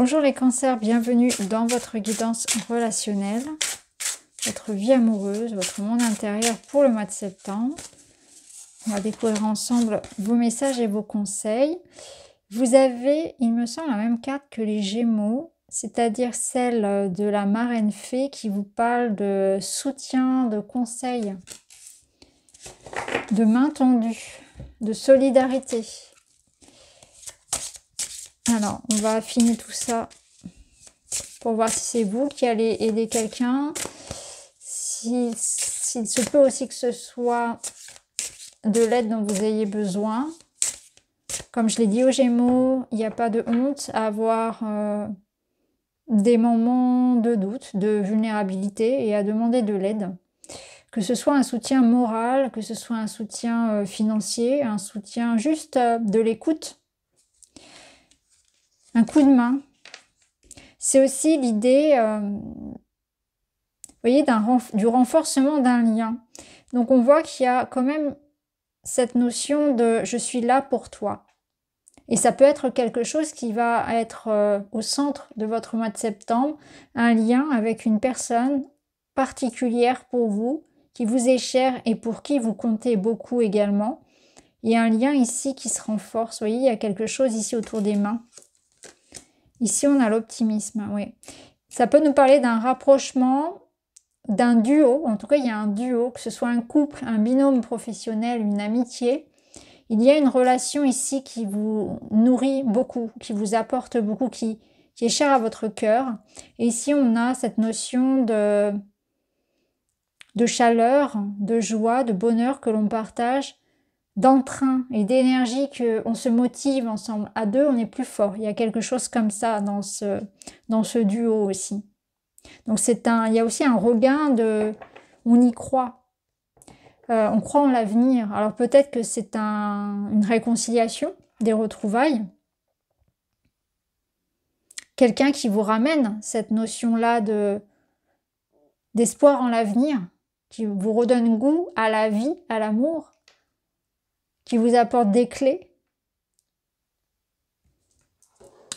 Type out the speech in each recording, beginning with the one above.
Bonjour les cancers, bienvenue dans votre guidance relationnelle, votre vie amoureuse, votre monde intérieur pour le mois de septembre. On va découvrir ensemble vos messages et vos conseils. Vous avez, il me semble, la même carte que les Gémeaux, c'est-à-dire celle de la marraine fée qui vous parle de soutien, de conseils, de main tendue, de solidarité. Alors, on va affiner tout ça pour voir si c'est vous qui allez aider quelqu'un. S'il se peut aussi que ce soit de l'aide dont vous ayez besoin. Comme je l'ai dit aux Gémeaux, il n'y a pas de honte à avoir des moments de doute, de vulnérabilité et à demander de l'aide. Que ce soit un soutien moral, que ce soit un soutien financier, un soutien juste de l'écoute. Un coup de main. C'est aussi l'idée, vous voyez, du renforcement d'un lien. Donc on voit qu'il y a quand même cette notion de « je suis là pour toi ». Et ça peut être quelque chose qui va être au centre de votre mois de septembre, un lien avec une personne particulière pour vous, qui vous est chère et pour qui vous comptez beaucoup également. Il y a un lien ici qui se renforce, vous voyez, il y a quelque chose ici autour des mains. Ici, on a l'optimisme, oui. Ça peut nous parler d'un rapprochement, d'un duo. En tout cas, il y a un duo, que ce soit un couple, un binôme professionnel, une amitié. Il y a une relation ici qui vous nourrit beaucoup, qui vous apporte beaucoup, qui est chère à votre cœur. Et ici, on a cette notion de chaleur, de joie, de bonheur que l'on partage, d'entrain et d'énergie, qu'on se motive ensemble. À deux, on est plus fort. Il y a quelque chose comme ça dans ce duo aussi. Donc il y a aussi un regain de... On y croit. On croit en l'avenir. Alors peut-être que c'est une réconciliation, des retrouvailles. Quelqu'un qui vous ramène cette notion-là d'espoir en l'avenir, qui vous redonne goût à la vie, à l'amour, qui vous apporte des clés.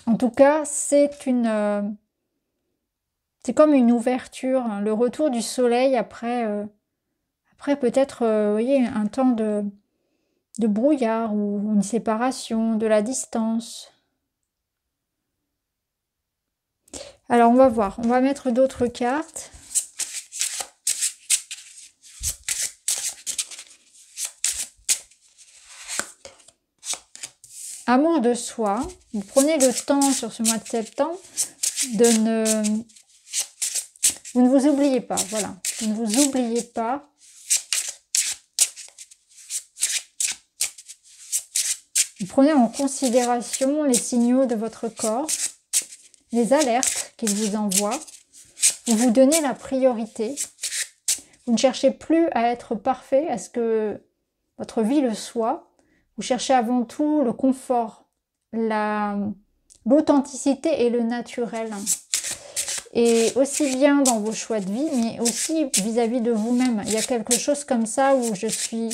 En tout cas, c'est comme une ouverture, hein, le retour du soleil après peut-être, vous voyez, un temps de brouillard ou une séparation, de la distance. Alors, on va voir. On va mettre d'autres cartes. Amour de soi. Vous prenez le temps sur ce mois de septembre vous ne vous oubliez pas, voilà. Vous ne vous oubliez pas. Vous prenez en considération les signaux de votre corps, les alertes qu'il vous envoie. Vous vous donnez la priorité. Vous ne cherchez plus à être parfait, à ce que votre vie le soit. Vous cherchez avant tout le confort, l'authenticité et le naturel. Et aussi bien dans vos choix de vie, mais aussi vis-à-vis de vous-même. Il y a quelque chose comme ça où je suis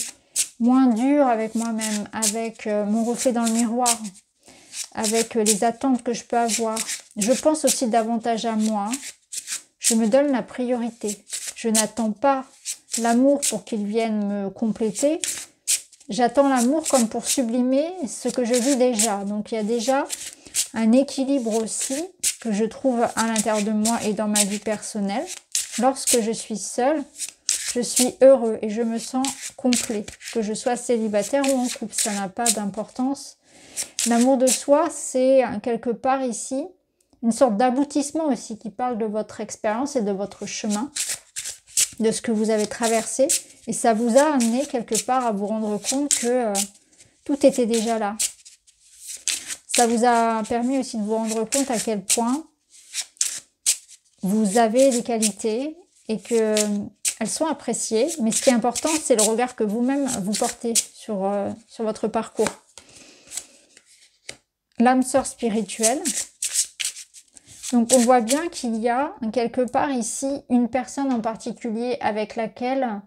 moins dure avec moi-même, avec mon reflet dans le miroir, avec les attentes que je peux avoir. Je pense aussi davantage à moi. Je me donne la priorité. Je n'attends pas l'amour pour qu'il vienne me compléter. J'attends l'amour comme pour sublimer ce que je vis déjà. Donc il y a déjà un équilibre aussi que je trouve à l'intérieur de moi et dans ma vie personnelle. Lorsque je suis seule, je suis heureux et je me sens complet. Que je sois célibataire ou en couple, ça n'a pas d'importance. L'amour de soi, c'est quelque part ici une sorte d'aboutissement aussi qui parle de votre expérience et de votre chemin, de ce que vous avez traversé. Et ça vous a amené quelque part à vous rendre compte que tout était déjà là. Ça vous a permis aussi de vous rendre compte à quel point vous avez des qualités et qu'elles sont appréciées. Mais ce qui est important, c'est le regard que vous-même vous portez sur votre parcours. L'âme sœur spirituelle. Donc on voit bien qu'il y a quelque part ici une personne en particulier avec laquelle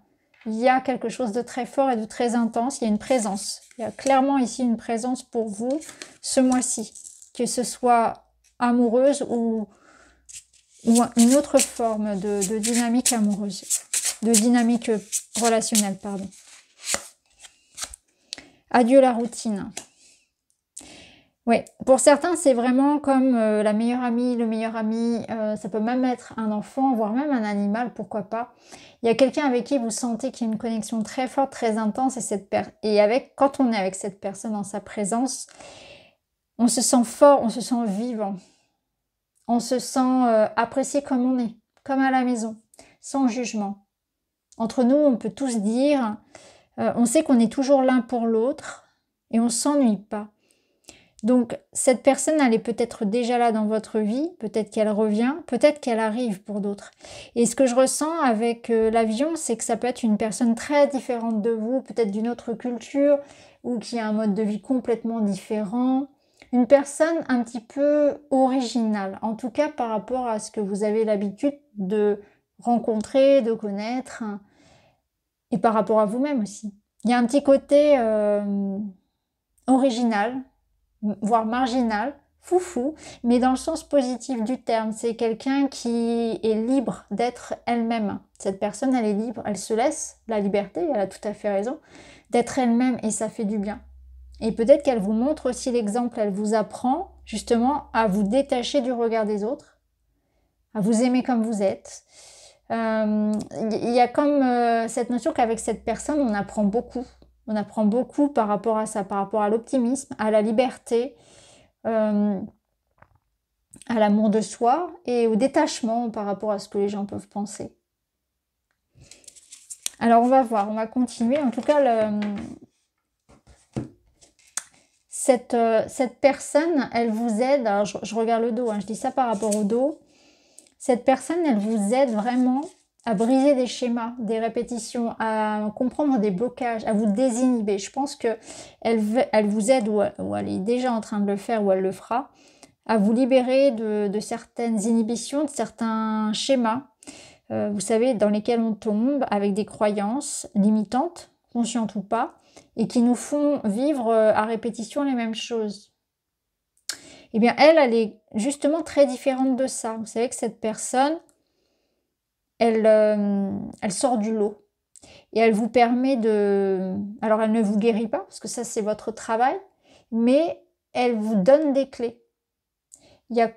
il y a quelque chose de très fort et de très intense. Il y a une présence. Il y a clairement ici une présence pour vous ce mois-ci. Que ce soit amoureuse ou une autre forme de dynamique amoureuse, de dynamique relationnelle, pardon. Adieu la routine. Oui, pour certains, c'est vraiment comme la meilleure amie, le meilleur ami, ça peut même être un enfant, voire même un animal, pourquoi pas. Il y a quelqu'un avec qui vous sentez qu'il y a une connexion très forte, très intense, et quand on est avec cette personne en sa présence, on se sent fort, on se sent vivant, on se sent apprécié comme on est, comme à la maison, sans jugement. Entre nous, on peut tous dire, on sait qu'on est toujours l'un pour l'autre, et on s'ennuie pas. Donc, cette personne, elle est peut-être déjà là dans votre vie, peut-être qu'elle revient, peut-être qu'elle arrive pour d'autres. Et ce que je ressens avec l'avion, c'est que ça peut être une personne très différente de vous, peut-être d'une autre culture, ou qui a un mode de vie complètement différent. Une personne un petit peu originale, en tout cas par rapport à ce que vous avez l'habitude de rencontrer, de connaître, et par rapport à vous-même aussi. Il y a un petit côté original, voire marginal, foufou, mais dans le sens positif du terme. C'est quelqu'un qui est libre d'être elle-même. Cette personne, elle est libre, elle se laisse la liberté, elle a tout à fait raison, d'être elle-même et ça fait du bien. Et peut-être qu'elle vous montre aussi l'exemple, elle vous apprend justement à vous détacher du regard des autres, à vous aimer comme vous êtes. Il y a comme cette notion qu'avec cette personne, on apprend beaucoup. On apprend beaucoup par rapport à ça, par rapport à l'optimisme, à la liberté, à l'amour de soi et au détachement par rapport à ce que les gens peuvent penser. Alors on va voir, on va continuer. En tout cas, cette personne, elle vous aide. Alors je regarde le dos, hein, je dis ça par rapport au dos. Cette personne, elle vous aide vraiment à briser des schémas, des répétitions, à comprendre des blocages, à vous désinhiber. Je pense que elle vous aide, ou elle est déjà en train de le faire, ou elle le fera, à vous libérer de certaines inhibitions, de certains schémas, vous savez, dans lesquels on tombe avec des croyances limitantes, conscientes ou pas, et qui nous font vivre à répétition les mêmes choses. Eh bien, elle est justement très différente de ça. Vous savez que cette personne, elle sort du lot. Et elle vous permet de... Alors, elle ne vous guérit pas, parce que ça, c'est votre travail, mais elle vous donne des clés.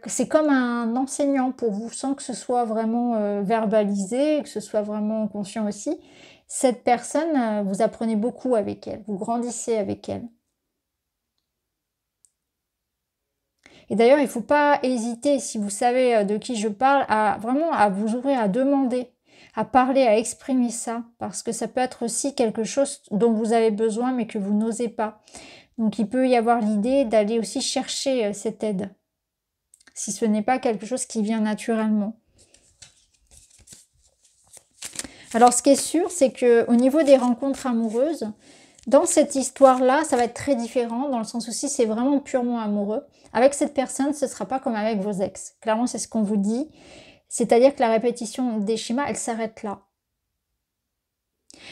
C'est comme un enseignant pour vous, sans que ce soit vraiment verbalisé, que ce soit vraiment conscient aussi. Cette personne, vous apprenez beaucoup avec elle, vous grandissez avec elle. Et d'ailleurs, il ne faut pas hésiter, si vous savez de qui je parle, vraiment à vous ouvrir, à demander, à parler, à exprimer ça, parce que ça peut être aussi quelque chose dont vous avez besoin, mais que vous n'osez pas. Donc, il peut y avoir l'idée d'aller aussi chercher cette aide, si ce n'est pas quelque chose qui vient naturellement. Alors, ce qui est sûr, c'est qu'au niveau des rencontres amoureuses, dans cette histoire-là, ça va être très différent, dans le sens où si c'est vraiment purement amoureux, avec cette personne, ce ne sera pas comme avec vos ex. Clairement, c'est ce qu'on vous dit. C'est-à-dire que la répétition des schémas, elle s'arrête là.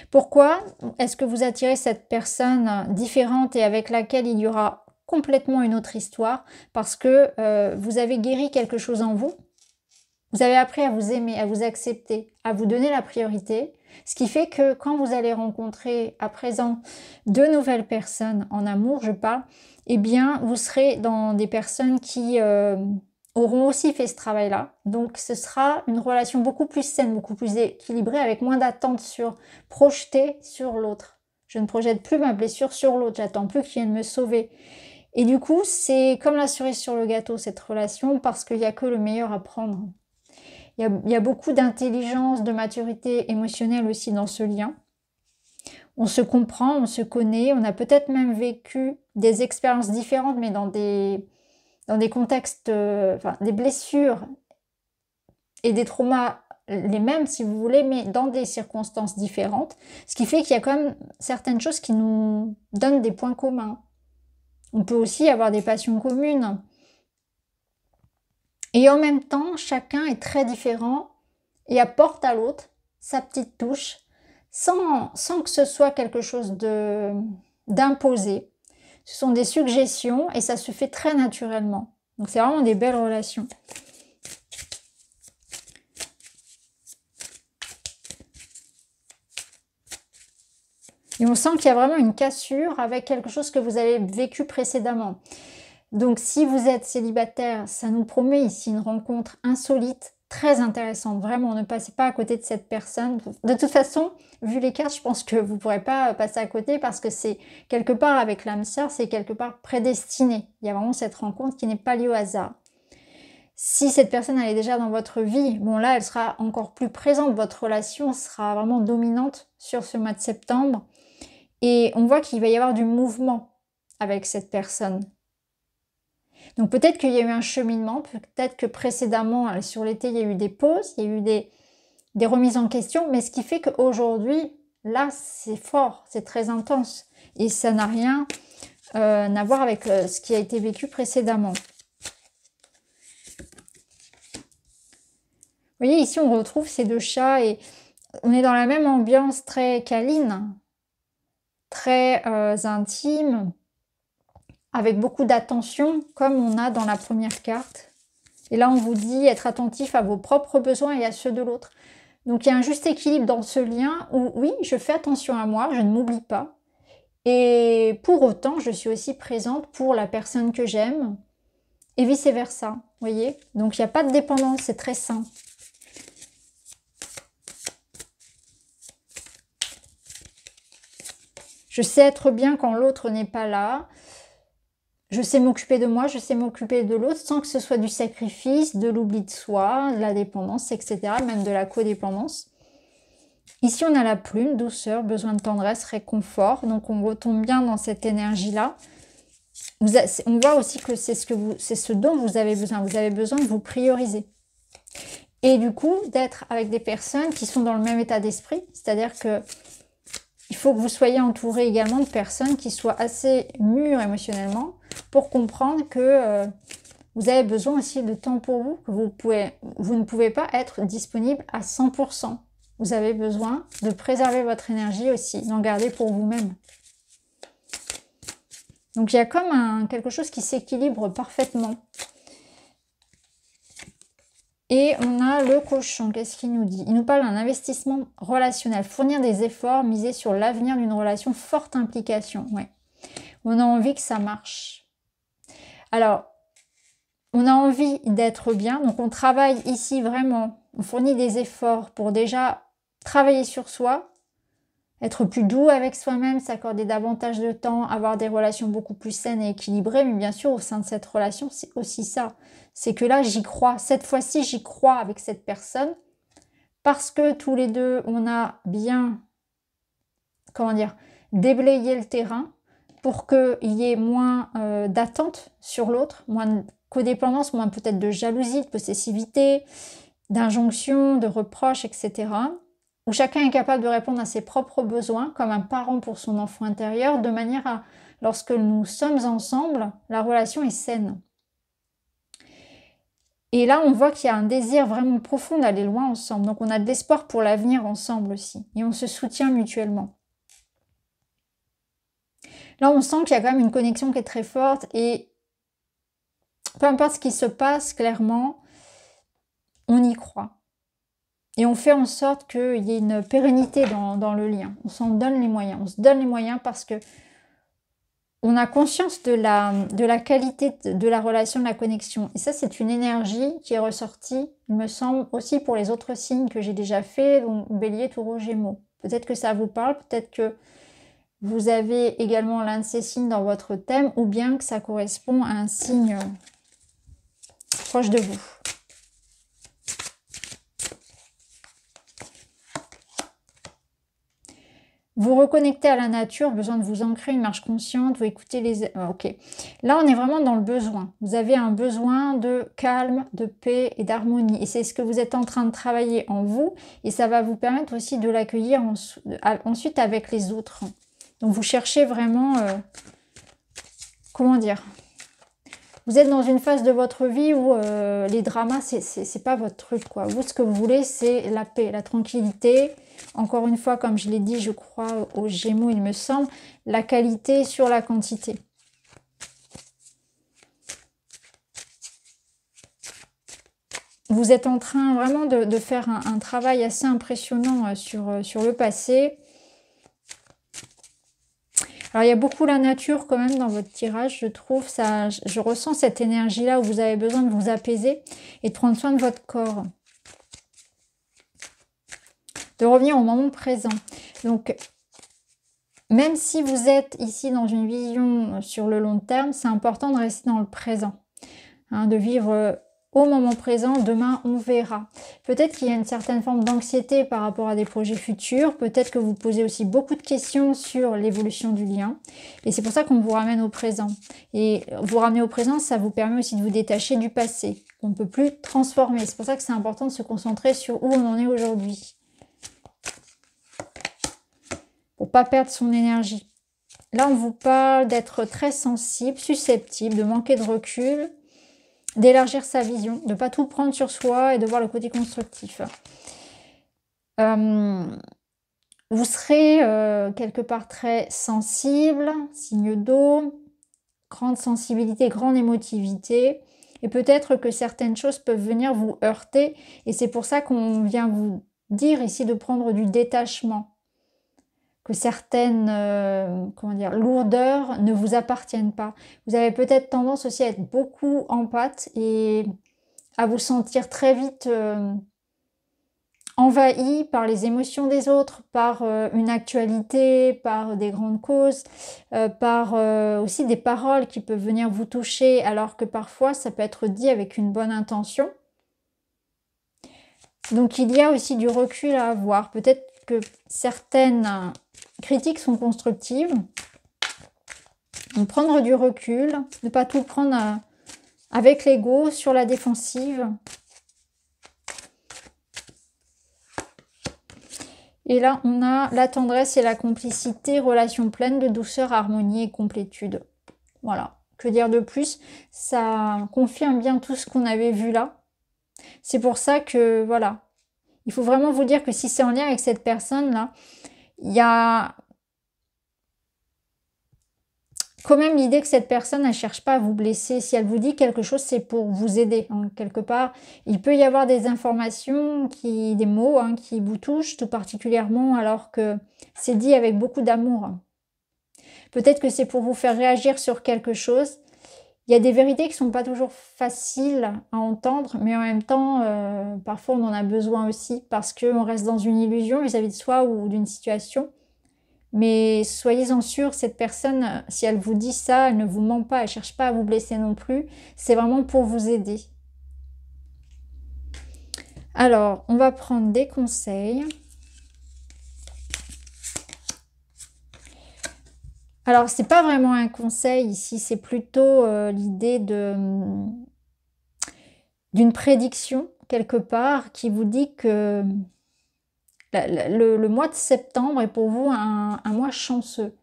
Pourquoi est-ce que vous attirez cette personne différente et avec laquelle il y aura complètement une autre histoire? Parce que vous avez guéri quelque chose en vous. Vous avez appris à vous aimer, à vous accepter, à vous donner la priorité. Ce qui fait que quand vous allez rencontrer à présent de nouvelles personnes en amour, je parle, eh bien, vous serez dans des personnes qui auront aussi fait ce travail-là. Donc, ce sera une relation beaucoup plus saine, beaucoup plus équilibrée, avec moins d'attentes projetées sur l'autre. Je ne projette plus ma blessure sur l'autre, j'attends plus qu'il vienne me sauver. Et du coup, c'est comme la cerise sur le gâteau, cette relation, parce qu'il n'y a que le meilleur à prendre. Il y a beaucoup d'intelligence, de maturité émotionnelle aussi dans ce lien. On se comprend, on se connaît, on a peut-être même vécu des expériences différentes, mais dans des contextes, des blessures et des traumas les mêmes si vous voulez, mais dans des circonstances différentes. Ce qui fait qu'il y a quand même certaines choses qui nous donnent des points communs. On peut aussi avoir des passions communes. Et en même temps, chacun est très différent et apporte à l'autre sa petite touche sans que ce soit quelque chose d'imposé. Ce sont des suggestions et ça se fait très naturellement. Donc c'est vraiment des belles relations. Et on sent qu'il y a vraiment une cassure avec quelque chose que vous avez vécu précédemment. Donc si vous êtes célibataire, ça nous promet ici une rencontre insolite, très intéressante. Vraiment, ne passez pas à côté de cette personne. De toute façon, vu les cartes, je pense que vous ne pourrez pas passer à côté parce que c'est quelque part avec l'âme sœur, c'est quelque part prédestiné. Il y a vraiment cette rencontre qui n'est pas liée au hasard. Si cette personne elle est déjà dans votre vie, bon là, elle sera encore plus présente. Votre relation sera vraiment dominante sur ce mois de septembre. Et on voit qu'il va y avoir du mouvement avec cette personne. Donc peut-être qu'il y a eu un cheminement, peut-être que précédemment, sur l'été, il y a eu des pauses, il y a eu des remises en question, mais ce qui fait qu'aujourd'hui, là, c'est fort, c'est très intense. Et ça n'a rien à voir avec ce qui a été vécu précédemment. Vous voyez, ici, on retrouve ces deux chats et on est dans la même ambiance très câline, très intime, avec beaucoup d'attention, comme on a dans la première carte. Et là, on vous dit être attentif à vos propres besoins et à ceux de l'autre. Donc, il y a un juste équilibre dans ce lien où, oui, je fais attention à moi, je ne m'oublie pas. Et pour autant, je suis aussi présente pour la personne que j'aime et vice-versa, vous voyez. Donc, il n'y a pas de dépendance, c'est très sain. Je sais être bien quand l'autre n'est pas là. Je sais m'occuper de moi, je sais m'occuper de l'autre sans que ce soit du sacrifice, de l'oubli de soi, de la dépendance, etc. Même de la codépendance. Ici, on a la plume, douceur, besoin de tendresse, réconfort. Donc, on retombe bien dans cette énergie-là. On voit aussi que c'est ce dont vous avez besoin. Vous avez besoin de vous prioriser. Et du coup, d'être avec des personnes qui sont dans le même état d'esprit. C'est-à-dire que il faut que vous soyez entouré également de personnes qui soient assez mûres émotionnellement pour comprendre que vous avez besoin aussi de temps pour vous, que vous ne pouvez pas être disponible à 100%. Vous avez besoin de préserver votre énergie aussi, d'en garder pour vous-même. Donc il y a comme quelque chose qui s'équilibre parfaitement. Et on a le cochon, qu'est-ce qu'il nous dit? Il nous parle d'un investissement relationnel, fournir des efforts, miser sur l'avenir d'une relation, forte implication. Ouais. On a envie que ça marche. Alors, on a envie d'être bien, donc on travaille ici vraiment, on fournit des efforts pour déjà travailler sur soi, être plus doux avec soi-même, s'accorder davantage de temps, avoir des relations beaucoup plus saines et équilibrées, mais bien sûr, au sein de cette relation, c'est aussi ça. C'est que là, j'y crois. Cette fois-ci, j'y crois avec cette personne parce que tous les deux, on a bien, comment dire, déblayé le terrain pour qu'il y ait moins d'attente sur l'autre, moins de codépendance, moins peut-être de jalousie, de possessivité, d'injonction, de reproches, etc. Où chacun est capable de répondre à ses propres besoins, comme un parent pour son enfant intérieur, de manière à, lorsque nous sommes ensemble, la relation est saine. Et là, on voit qu'il y a un désir vraiment profond d'aller loin ensemble. Donc, on a de l'espoir pour l'avenir ensemble aussi. Et on se soutient mutuellement. Là, on sent qu'il y a quand même une connexion qui est très forte. Et peu importe ce qui se passe, clairement, on y croit. Et on fait en sorte qu'il y ait une pérennité dans le lien. On s'en donne les moyens. On se donne les moyens parce que on a conscience de la qualité de la relation, de la connexion. Et ça, c'est une énergie qui est ressortie, il me semble, aussi pour les autres signes que j'ai déjà fait, donc Bélier, Taureau, Gémeaux. Peut-être que ça vous parle, peut-être que vous avez également l'un de ces signes dans votre thème, ou bien que ça correspond à un signe proche de vous. Vous reconnectez à la nature, besoin de vous ancrer, une marche consciente, vous écoutez les... Ok. Là, on est vraiment dans le besoin. Vous avez un besoin de calme, de paix et d'harmonie. Et c'est ce que vous êtes en train de travailler en vous. Et ça va vous permettre aussi de l'accueillir ensuite avec les autres. Donc, vous cherchez vraiment... comment dire? Vous êtes dans une phase de votre vie où les dramas, c'est pas votre truc, quoi. Vous, ce que vous voulez, c'est la paix, la tranquillité. Encore une fois, comme je l'ai dit, je crois aux Gémeaux, il me semble, la qualité sur la quantité. vous êtes en train vraiment de faire un travail assez impressionnant sur le passé. Alors, il y a beaucoup la nature quand même dans votre tirage, je trouve. Ça, je ressens cette énergie-là où vous avez besoin de vous apaiser et de prendre soin de votre corps. De revenir au moment présent. Donc, même si vous êtes ici dans une vision sur le long terme, c'est important de rester dans le présent. Hein, de vivre au moment présent. Demain, on verra. Peut-être qu'il y a une certaine forme d'anxiété par rapport à des projets futurs. Peut-être que vous posez aussi beaucoup de questions sur l'évolution du lien. Et c'est pour ça qu'on vous ramène au présent. Et vous ramener au présent, ça vous permet aussi de vous détacher du passé, qu'on ne peut plus transformer. C'est pour ça que c'est important de se concentrer sur où on en est aujourd'hui. Pour ne pas perdre son énergie. Là, on vous parle d'être très sensible, susceptible, de manquer de recul, d'élargir sa vision, de ne pas tout prendre sur soi et de voir le côté constructif. Vous serez quelque part très sensible, signe d'eau, grande sensibilité, grande émotivité. Et peut-être que certaines choses peuvent venir vous heurter. Et c'est pour ça qu'on vient vous dire ici de prendre du détachement. Que certaines comment dire, lourdeurs ne vous appartiennent pas. Vous avez peut-être tendance aussi à être beaucoup empathe et à vous sentir très vite envahi par les émotions des autres, par une actualité, par des grandes causes, par aussi des paroles qui peuvent venir vous toucher, alors que parfois ça peut être dit avec une bonne intention. Donc il y a aussi du recul à avoir. Peut-être que certaines critiques sont constructives. Donc prendre du recul, ne pas tout prendre avec l'ego, sur la défensive. Et là, on a la tendresse et la complicité, relation pleine de douceur, harmonie et complétude. Voilà, que dire de plus? Ça confirme bien tout ce qu'on avait vu là. C'est pour ça que, voilà, il faut vraiment vous dire que si c'est en lien avec cette personne-là, il y a quand même l'idée que cette personne, elle ne cherche pas à vous blesser. Si elle vous dit quelque chose, c'est pour vous aider. Hein, quelque part, il peut y avoir des informations, des mots qui vous touchent tout particulièrement, alors que c'est dit avec beaucoup d'amour. Peut-être que c'est pour vous faire réagir sur quelque chose. Il y a des vérités qui ne sont pas toujours faciles à entendre, mais en même temps, parfois on en a besoin aussi, parce qu'on reste dans une illusion vis-à-vis de soi ou d'une situation. Mais soyez-en sûrs, cette personne, si elle vous dit ça, elle ne vous ment pas, elle ne cherche pas à vous blesser non plus. C'est vraiment pour vous aider. Alors, on va prendre des conseils. Alors, c'est pas vraiment un conseil ici, c'est plutôt l'idée d'une prédiction, quelque part, qui vous dit que le mois de septembre est pour vous un mois chanceux.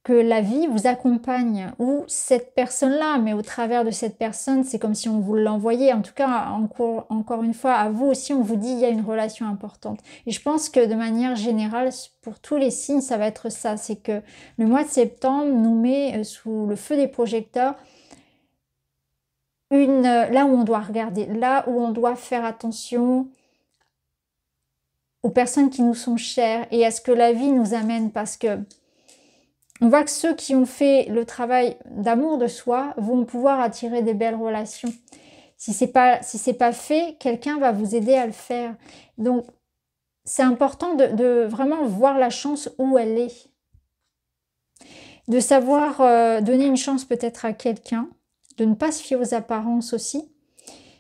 Que la vie vous accompagne, ou cette personne-là, mais au travers de cette personne, c'est comme si on vous l'envoyait. En tout cas, encore une fois, à vous aussi, on vous dit il y a une relation importante. Et je pense que de manière générale, pour tous les signes, ça va être ça. C'est que le mois de septembre nous met sous le feu des projecteurs, là où on doit regarder, là où on doit faire attention aux personnes qui nous sont chères et à ce que la vie nous amène, parce que on voit que ceux qui ont fait le travail d'amour de soi vont pouvoir attirer des belles relations. Si c'est pas fait, quelqu'un va vous aider à le faire. Donc, c'est important de vraiment voir la chance où elle est. De savoir donner une chance peut-être à quelqu'un, de ne pas se fier aux apparences aussi,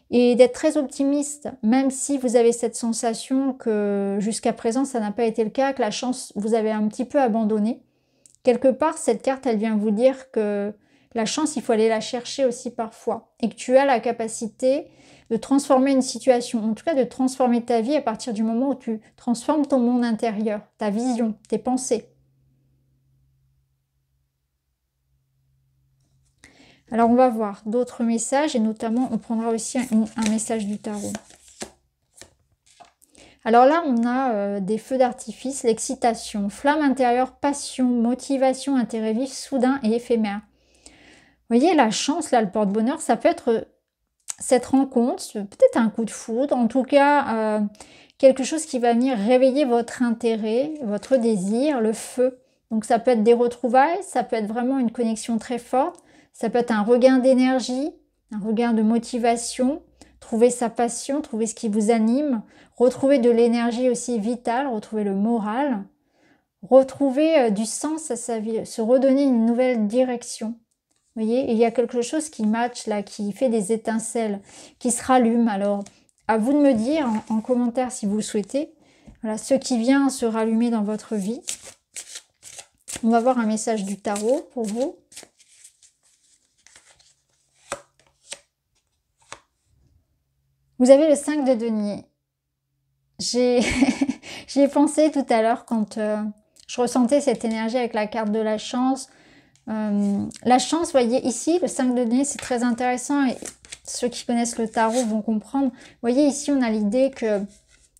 et d'être très optimiste, même si vous avez cette sensation que jusqu'à présent, ça n'a pas été le cas, que la chance, vous avez un petit peu abandonné. Quelque part, cette carte, elle vient vous dire que la chance, il faut aller la chercher aussi parfois. Et que tu as la capacité de transformer une situation, en tout cas de transformer ta vie à partir du moment où tu transformes ton monde intérieur, ta vision, tes pensées. Alors, on va voir d'autres messages et notamment, on prendra aussi un message du tarot. Alors là, on a des feux d'artifice, l'excitation, flamme intérieure, passion, motivation, intérêt vif, soudain et éphémère. Vous voyez, la chance, là, le porte-bonheur, ça peut être cette rencontre, peut-être un coup de foudre, en tout cas quelque chose qui va venir réveiller votre intérêt, votre désir, le feu. Donc ça peut être des retrouvailles, ça peut être vraiment une connexion très forte, ça peut être un regain d'énergie, un regain de motivation, trouver sa passion, trouver ce qui vous anime, retrouver de l'énergie aussi vitale, retrouver le moral, retrouver du sens à sa vie, se redonner une nouvelle direction. Vous voyez, il y a quelque chose qui match là, qui fait des étincelles, qui se rallume. Alors, à vous de me dire en commentaire si vous le souhaitez, voilà, ce qui vient se rallumer dans votre vie. On va voir un message du tarot pour vous. Vous avez le 5 de denier. J'y ai pensé tout à l'heure quand je ressentais cette énergie avec la carte de la chance. La chance, voyez ici, le 5 de denier, c'est très intéressant et ceux qui connaissent le tarot vont comprendre. Vous voyez ici, on a l'idée que,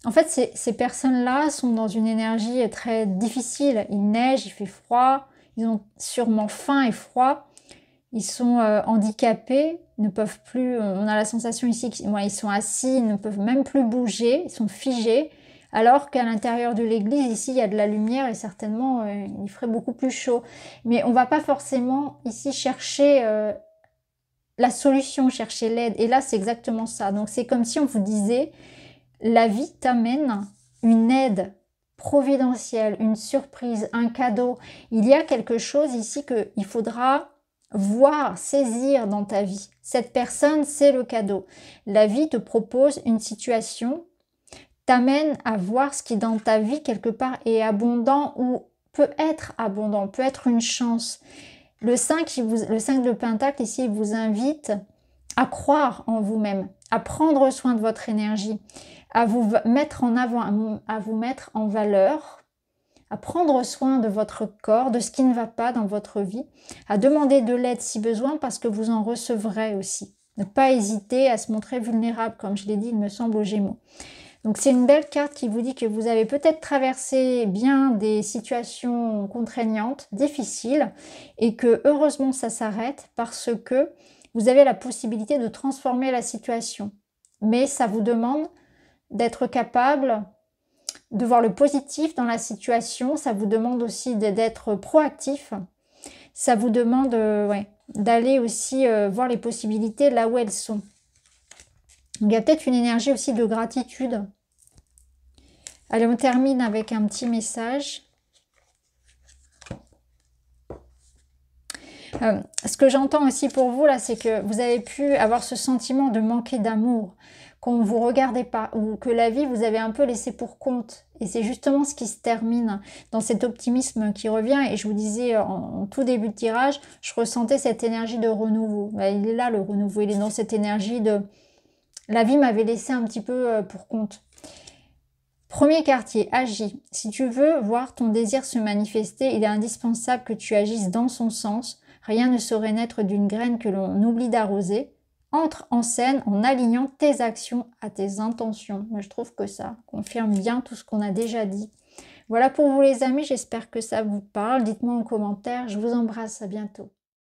en fait, ces personnes-là sont dans une énergie très difficile. Il neige, il fait froid, ils ont sûrement faim et froid. Ils sont handicapés, ne peuvent plus, on a la sensation ici qu'ils sont assis, ils ne peuvent même plus bouger, ils sont figés. Alors qu'à l'intérieur de l'église, ici, il y a de la lumière et certainement, il ferait beaucoup plus chaud. Mais on ne va pas forcément ici chercher la solution, chercher l'aide. Et là, c'est exactement ça. Donc, c'est comme si on vous disait, la vie t'amène une aide providentielle, une surprise, un cadeau. Il y a quelque chose ici qu'il faudra voir, saisir dans ta vie. Cette personne, c'est le cadeau. La vie te propose une situation, t'amène à voir ce qui dans ta vie quelque part est abondant ou peut être abondant, peut être une chance. Le 5 de Pentacle ici, il vous invite à croire en vous-même, à prendre soin de votre énergie, à vous mettre en avant, à vous mettre en valeur, à prendre soin de votre corps, de ce qui ne va pas dans votre vie, à demander de l'aide si besoin parce que vous en recevrez aussi. Ne pas hésiter à se montrer vulnérable, comme je l'ai dit, il me semble aux Gémeaux. Donc c'est une belle carte qui vous dit que vous avez peut-être traversé bien des situations contraignantes, difficiles, et que heureusement ça s'arrête parce que vous avez la possibilité de transformer la situation. Mais ça vous demande d'être capable de voir le positif dans la situation, ça vous demande aussi d'être proactif, ça vous demande d'aller aussi voir les possibilités là où elles sont. Il y a peut-être une énergie aussi de gratitude. Allez, on termine avec un petit message. Ce que j'entends aussi pour vous, là, c'est que vous avez pu avoir ce sentiment de manquer d'amour, qu'on ne vous regardait pas, ou que la vie vous avait un peu laissé pour compte. Et c'est justement ce qui se termine dans cet optimisme qui revient. Et je vous disais en tout début de tirage, je ressentais cette énergie de renouveau. Il est là le renouveau, il est dans cette énergie de... La vie m'avait laissé un petit peu pour compte. Premier quartier, agis. Si tu veux voir ton désir se manifester, il est indispensable que tu agisses dans son sens. Rien ne saurait naître d'une graine que l'on oublie d'arroser. Entre en scène en alignant tes actions à tes intentions. Moi, je trouve que ça confirme bien tout ce qu'on a déjà dit. Voilà pour vous les amis, j'espère que ça vous parle. Dites-moi en commentaire, je vous embrasse, à bientôt.